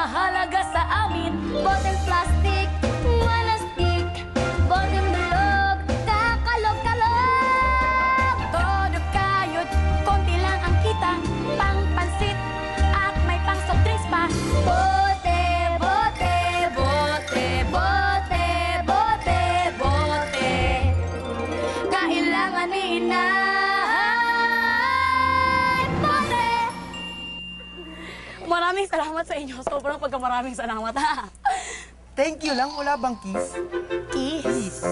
mahalaga sa amin. Boteng plastic, malastik, boteng bulog, kakalog-kalog. Todo kayod, konti lang ang kita, pang pansit at may pang soft drinks pa. Bote, bote, bote, bote, bote, bote. Kailangan bote. Maraming salamat sa inyo. Sobrang pagkamaraming salamat, ha? Thank you lang. Wala bang kiss? Kiss?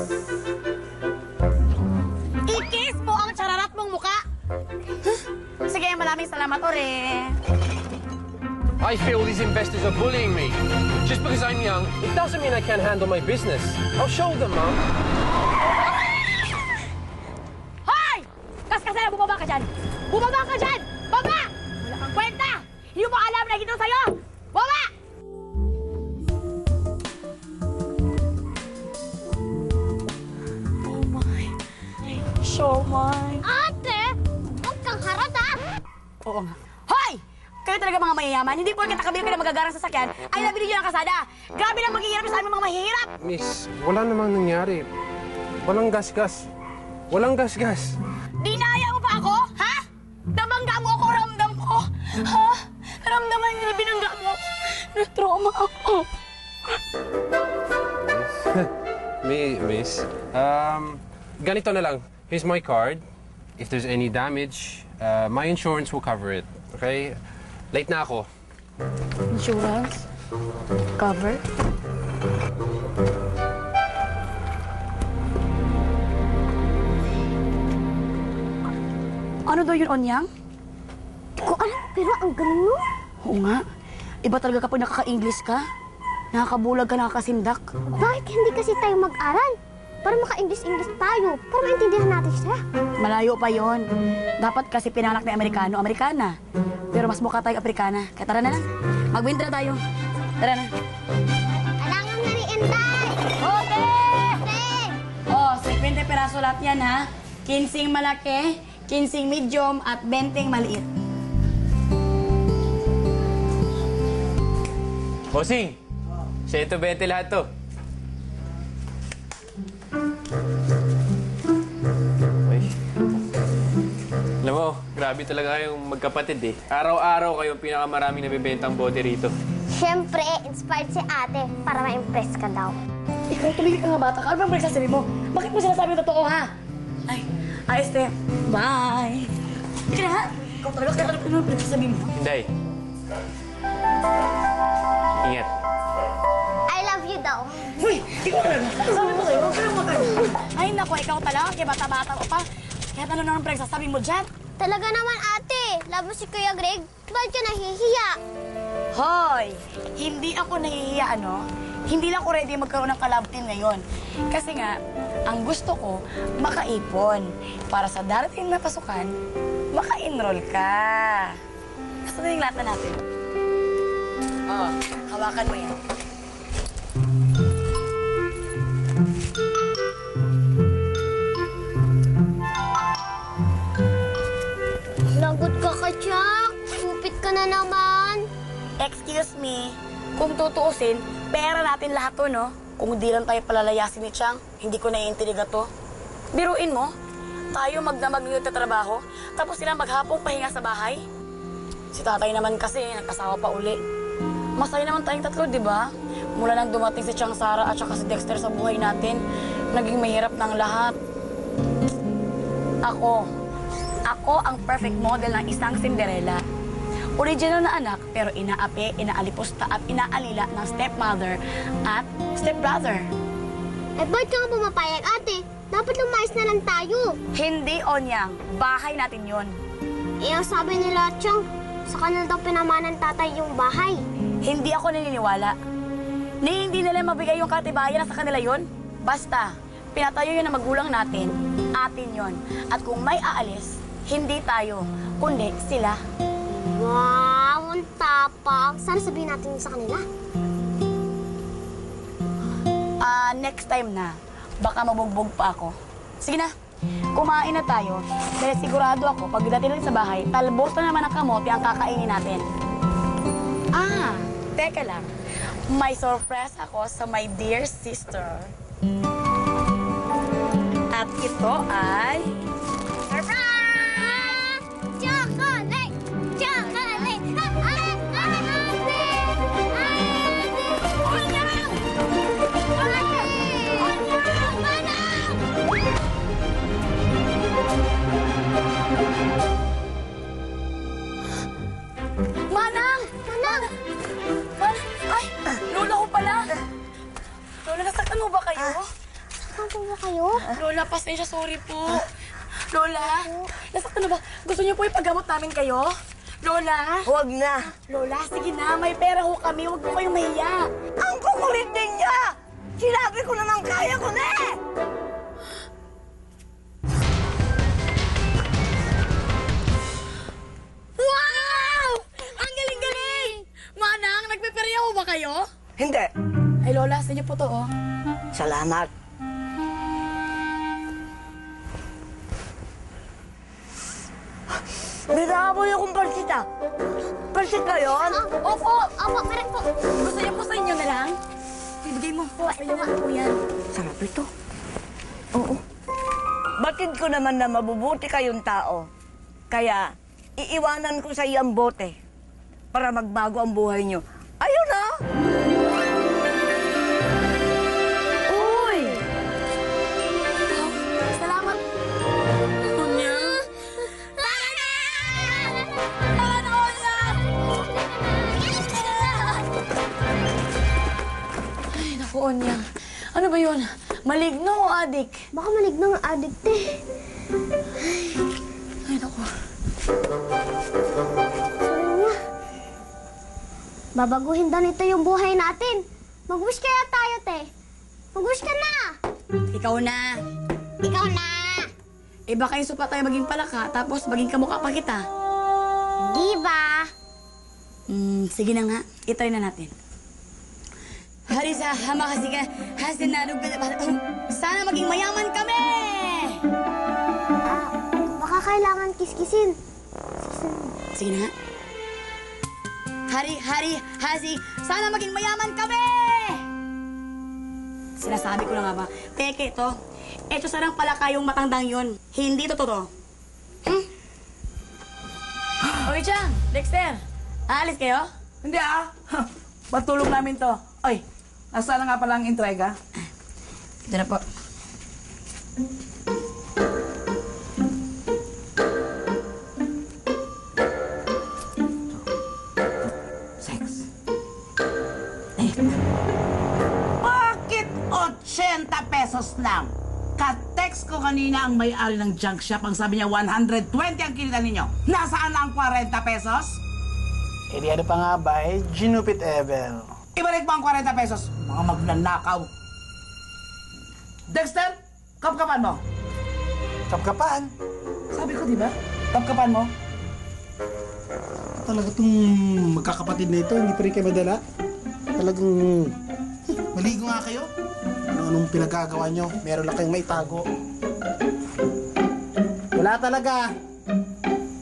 I-kiss mo ang chararat mong muka. Sige, maraming salamat, ore. I feel these investors are bullying me. Just because I'm young, it doesn't mean I can't handle my business. I'll show them, Mom. Hoy! Kas-kasi na, bumaba ka dyan! Bumaba ka dyan! Baba! Wala kang kwenta! Hindi mo alam na gito sa'yo! Baba! Oh my. Show my. Ate! Huwag kang harot, ha? Oo nga. Hoy! Kayo talaga mga mayayaman. Hindi po nakabili ka ng magagarang sasakyan ay nabili nyo ng kasada. Grabe lang maghihirap sa aming mga mahihirap. Miss, wala namang nangyari. Walang gas-gas. Walang gas-gas. Dinaya mo pa ako? Ha? Nabangga mo ako, ramdam ko. Ha? Ramdaman nila binangga mo. Na-trauma ako. Miss, ganito na lang. Here's my card. If there's any damage, my insurance will cover it. Okay? Late na ako. Insurance? Cover? Ano daw yun, Onyang? Hindi ko alam, pero ang galing mo. Oo nga. Iba talaga kapag nakaka-English ka. Nakakabulag ka, nakakasindak. Bakit hindi kasi tayo mag-aral? Para maka-English-English tayo, para maintindihan natin siya. Malayo pa yon. Dapat kasi pinanganak na Amerikano, Amerikana. Pero mas mukha tayong Afrikana. Kaya tara na lang. Mag-winter na tayo. Tara na. Alangan na ni Enday! Okay! Oh, 50 peraso lahat yan, ha? 15 malaki, 15 medium, at 20 maliit. Bossing! 120 lahat to. Uy. Alam mo, grabe talaga kayong magkapatid eh. Araw-araw kayong pinakamaraming nabibentang bote rito. Siyempre, inspired si ate para ma-impress ka daw. Ikaw, tumigil ka nga bata ka. Ano bang pinagsasabi mo? Bakit mo sinasabi yung totoo, ha? Ay, ayos, te. Bye! Ika na, ha? Ikaw talaga, kaya ano yung pinagsasabi mo? Hinday. Ingat. I love you daw. Uy, ikaw talaga. Sabi mo sa'yo, huwag ka nang matay. Ay, naku, ikaw talaga. Kaya bata-bata ko pa. Kaya ano naman pinagsasabi mo dyan? Talaga naman, ate. Love mo si Kuya Greg. Bakit ka nahihiya? Hoy! Hindi ako nahihiya, ano? Hindi lang ako ready magkaroon ng collab team ngayon. Kasi nga, ang gusto ko, makaipon. Para sa darating na pasukan, maka-enroll ka. Gusto na yung lahat na natin. Oh, hawakan mo yan. Lagot ka ka, Chuck. Kupit ka na naman. Excuse me, kung tutuusin, pera natin lahat to, no? Kung di lang tayo palalayasin ni Chang, hindi ko naiintindiga to. Biruin mo, tayo magdamag nito trabaho, tapos sila maghapong pahinga sa bahay. Si tatay naman kasi, nagkasawa pa uli. Masaya naman tayong tatlo, di ba? Mula nang dumating si Chang Sara at saka si Dexter sa buhay natin, naging mahirap ng lahat. Ako ang perfect model ng isang Cinderella. Original na anak, pero inaapi, inaalipusta at inaalila ng stepmother at stepbrother. Eh, ba't ka nga pumapayag, ate? Dapat lumayas na lang tayo. Hindi, Onyang. Bahay natin yon. Eh, ang sabi nila, Chang, sa kanila daw pinamanan tatay yung bahay. Hindi ako naniniwala. Hindi nila mabigay yung katibayan na sa kanila yon. Basta, pinatayo yun ng magulang natin. Atin yon. At kung may aalis, hindi tayo, kundi sila. Wow, ang tapang. Sana sabihin natin sa kanila. Next time na, baka mabugbog pa ako. Sige na, kumain na tayo. Dahil sigurado ako, pag dating natin sa bahay, talbos na naman ang kamote ang kakainin natin. Teka lang, may surprise ako sa my dear sister. At ito ay... Surprise! Chocolate! Chocolate! Manang! Manang! Ay, Lola ko pala. Lola, nasaktan mo ba kayo? Saan po ba kayo? Lola, pasensya, sorry po. Lola, nasaktan na ba? Gusto niyo po ipagamot namin kayo? Lola? Huwag na. Lola, sige na, may pera ho kami. Huwag po kayong mahiya. Ang kukulit ninyo! Sinabi ko naman kaya ko na eh! Wow! Ang galing-galing! Manang, nagpeperya ho ba kayo? Hindi. Ay, Lola, sa inyo po to, oh. Salamat. Binaboy akong pansit ah. Pansit ba yun? Opo! Opo, meron po. Gusto niyo po sa inyo na lang? Ibigay mo po. Sa inyo nga po yan. Sarap ito. Oo. Batid ko naman na mabubuti kayong tao. Kaya, iiwanan ko sa iyo ang bote para magbago ang buhay niyo. Ayun na! Uy! Salamat. Onya? Ano, Onya? Ay, naku, Onya. Ano ba yun? Maligno o adik? Baka maligno ang addict eh. Ay, naku. Sabi niya, babaguhin daw nito yung buhay natin. Mag-wish kaya tayo, te. Mag-wish ka na! Ikaw na. Ikaw na! Eh, baka yung supa tayo maging palaka, tapos maging kamukha pa kita. Di ba? Sige na nga. Itry na natin. Hari sa hama kasi ka, hasin na sana maging mayaman kami! Baka kailangan kiskisin. Sige na nga. Hari, hasi, sana maging mayaman kami! Sinasabi ko na nga ba, peke ito. Eto sarang pala kayong matandang yun. Hindi to totoo. Oy, Chang, Dexter, aalis kayo? Hindi ah. Patulong namin to. Ay, nasaan na nga pala ang entrega? Ito na po. Sex. Bakit 80 pesos lang? Ka-text ko kanina ang may-ari ng junk shop. Ang sabi niya 120 ang kinita ninyo. Nasaan na ang 40 pesos? Eh di ano pa nga ba eh, Ginupit Evel. Ibalik mo ang 40 pesos. Mga magnanakaw. Dexter, kapkapan mo. Kapkapan. Sabi ko, di ba? Kapkapan mo. Talaga itong magkakapatid na ito, hindi pa rin kayo madala. Talagang maligo nga kayo. Anong pinagagawa nyo? Meron lang kayong maitago. Wala talaga.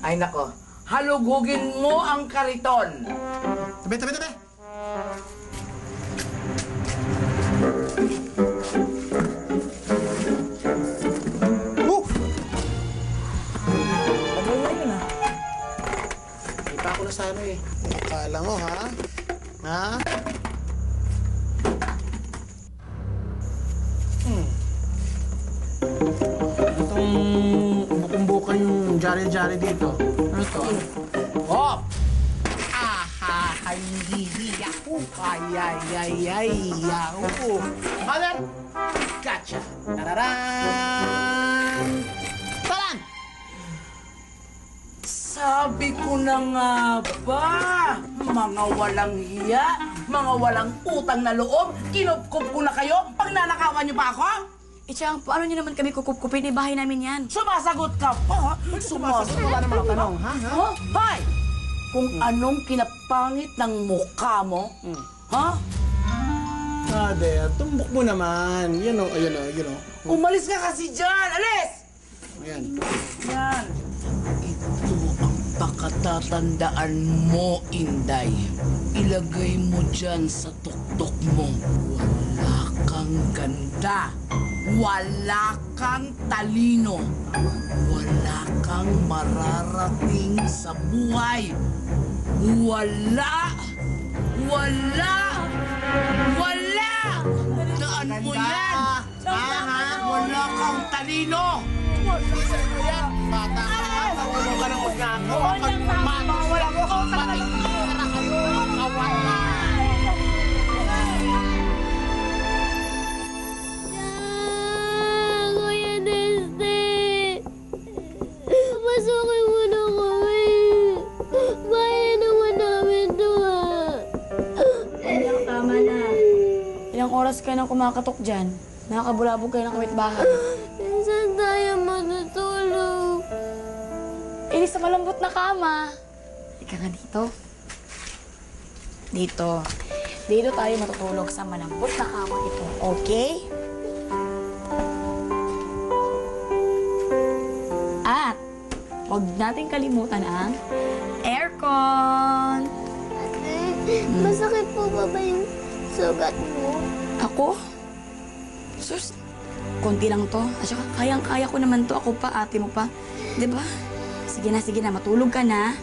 Ay nako, halugugin mo ang kariton. Tabi, tabi, tabi. Kita ko na sa ano eh. Akala mo ha? Ha? Itong bukong-bukan yung jari-jari dito. Ano to? Oh! Ay, yahu! Ay, yahu! Mother! Gotcha! Tararan! Taran! Sabi ko na nga ba, mga walang hiya, mga walang utang na loob, kinupkup ko na kayo, pag nanakawan niyo pa ako? Chang, paano niyo naman kami kukup-kupin? Bahay namin yan. Sumasagot ka pa, ha? Sumasagot ka naman ang tanong, ha? Oh, hoy! Kung anong kinapangit ng mukha mo, ha? Father, tumbok mo naman. Yan o, ayan o, yun o. Umalis ka kasi dyan! Alis! Ayan. Yan. Ito ang baka Pagkatatandaan mo, Inday, ilagay mo dyan sa tuktok mo. Wala kang ganda. Wala kang talino. Wala kang mararating sa buhay. Wala! Wala! Wala! Daan mo yan! Wala kang talino! Bata ka na, marunong ka ng magnakaw. Wala kang matinira kayo. Kawala! Kuya Deste! Pasukin mo na kami. Bayan naman namin to Tama na. Ilang oras kayo nang kumakatok dyan? Nakakabulabog kayo ng kapitbahay. Saan tayo matutulog? Inis sa malambot na kama. Ika nga dito. Dito. Dito tayo matutulog sa malambot na kama ito. Okay? At, huwag natin kalimutan ang aircon. Masakit po ba yung sugat mo? Ako? Sus, konti lang to. At saka, kayang-kaya ko naman to. Ako pa, ate mo pa. Diba? Sige na, matulog ka na.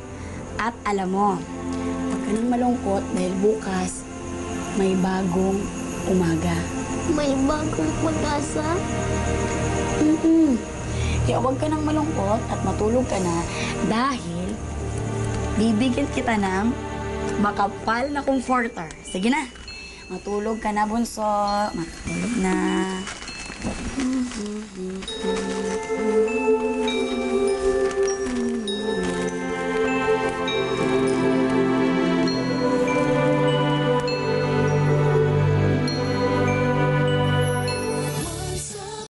At alam mo, huwag ka nang malungkot dahil bukas may bagong umaga. May bagong pag-asa? Kaya huwag ka nang malungkot at matulog ka na dahil bibigyan kita ng makapal na comforter. Sige na, matulog ka na, bunso. Matulog na.